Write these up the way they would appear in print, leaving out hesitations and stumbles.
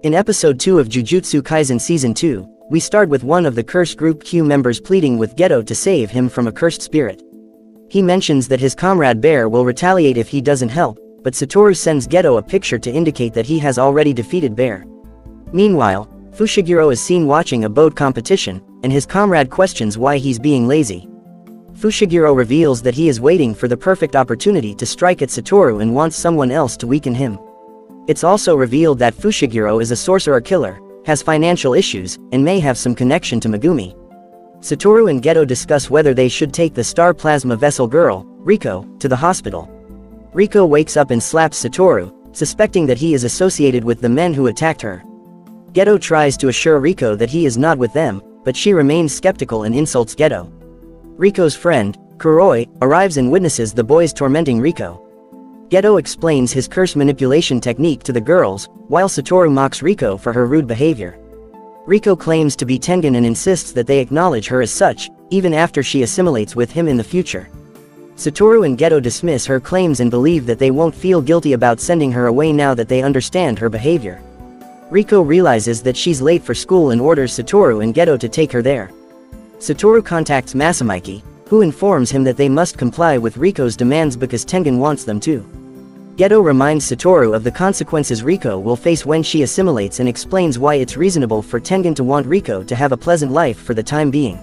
In episode 2 of Jujutsu Kaisen Season 2, we start with one of the cursed Group Q members pleading with Geto to save him from a cursed spirit. He mentions that his comrade Bear will retaliate if he doesn't help, but Satoru sends Geto a picture to indicate that he has already defeated Bear. Meanwhile, Fushiguro is seen watching a boat competition, and his comrade questions why he's being lazy. Fushiguro reveals that he is waiting for the perfect opportunity to strike at Satoru and wants someone else to weaken him. It's also revealed that Fushiguro is a sorcerer killer, has financial issues, and may have some connection to Megumi. Satoru and Geto discuss whether they should take the Star Plasma Vessel girl, Riko, to the hospital. Riko wakes up and slaps Satoru, suspecting that he is associated with the men who attacked her. Geto tries to assure Riko that he is not with them, but she remains skeptical and insults Geto. Riko's friend, Kuroi, arrives and witnesses the boys tormenting Riko. Geto explains his curse manipulation technique to the girls, while Satoru mocks Riko for her rude behavior. Riko claims to be Tengen and insists that they acknowledge her as such, even after she assimilates with him in the future. Satoru and Geto dismiss her claims and believe that they won't feel guilty about sending her away now that they understand her behavior. Riko realizes that she's late for school and orders Satoru and Geto to take her there. Satoru contacts Masamiki, who informs him that they must comply with Riko's demands because Tengen wants them to. Geto reminds Satoru of the consequences Riko will face when she assimilates and explains why it's reasonable for Tengen to want Riko to have a pleasant life for the time being.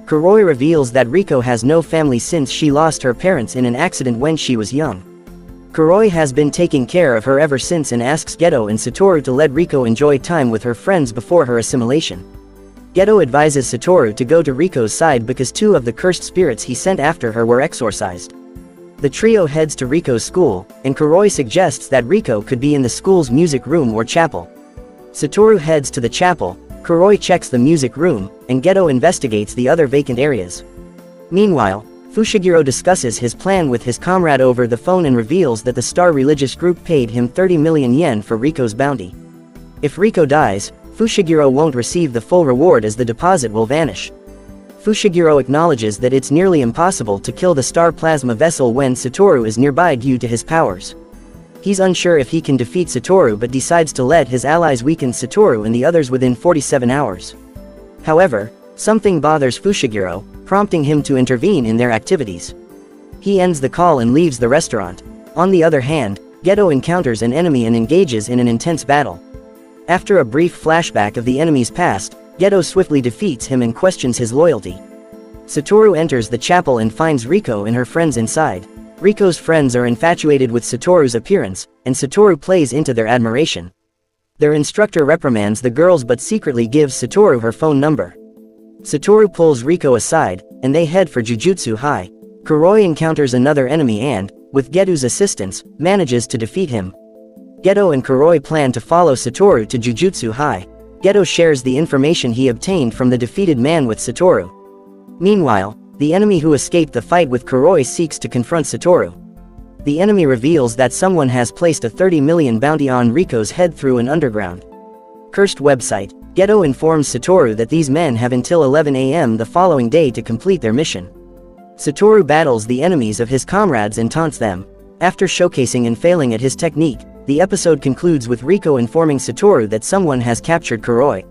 Kuroi reveals that Riko has no family since she lost her parents in an accident when she was young. Kuroi has been taking care of her ever since and asks Geto and Satoru to let Riko enjoy time with her friends before her assimilation. Geto advises Satoru to go to Riko's side because two of the cursed spirits he sent after her were exorcised. The trio heads to Riko's school, and Kuroi suggests that Riko could be in the school's music room or chapel. Satoru heads to the chapel, Kuroi checks the music room, and Geto investigates the other vacant areas. Meanwhile, Fushiguro discusses his plan with his comrade over the phone and reveals that the Star Religious Group paid him 30 million yen for Riko's bounty. If Riko dies, Fushiguro won't receive the full reward as the deposit will vanish. Fushiguro acknowledges that it's nearly impossible to kill the Star Plasma Vessel when Satoru is nearby due to his powers. He's unsure if he can defeat Satoru but decides to let his allies weaken Satoru and the others within 47 hours. However, something bothers Fushiguro, prompting him to intervene in their activities. He ends the call and leaves the restaurant. On the other hand, Geto encounters an enemy and engages in an intense battle. After a brief flashback of the enemy's past, Geto swiftly defeats him and questions his loyalty. Satoru enters the chapel and finds Riko and her friends inside. Riko's friends are infatuated with Satoru's appearance, and Satoru plays into their admiration. Their instructor reprimands the girls but secretly gives Satoru her phone number. Satoru pulls Riko aside, and they head for Jujutsu High. Kuroi encounters another enemy and, with Geto's assistance, manages to defeat him. Geto and Kuroi plan to follow Satoru to Jujutsu High. Geto shares the information he obtained from the defeated man with Satoru. Meanwhile, the enemy who escaped the fight with Kuroi seeks to confront Satoru. The enemy reveals that someone has placed a 30 million bounty on Riko's head through an underground cursed website. Geto informs Satoru that these men have until 11 AM the following day to complete their mission. Satoru battles the enemies of his comrades and taunts them. After showcasing and failing at his technique, the episode concludes with Riko informing Satoru that someone has captured Kuroi.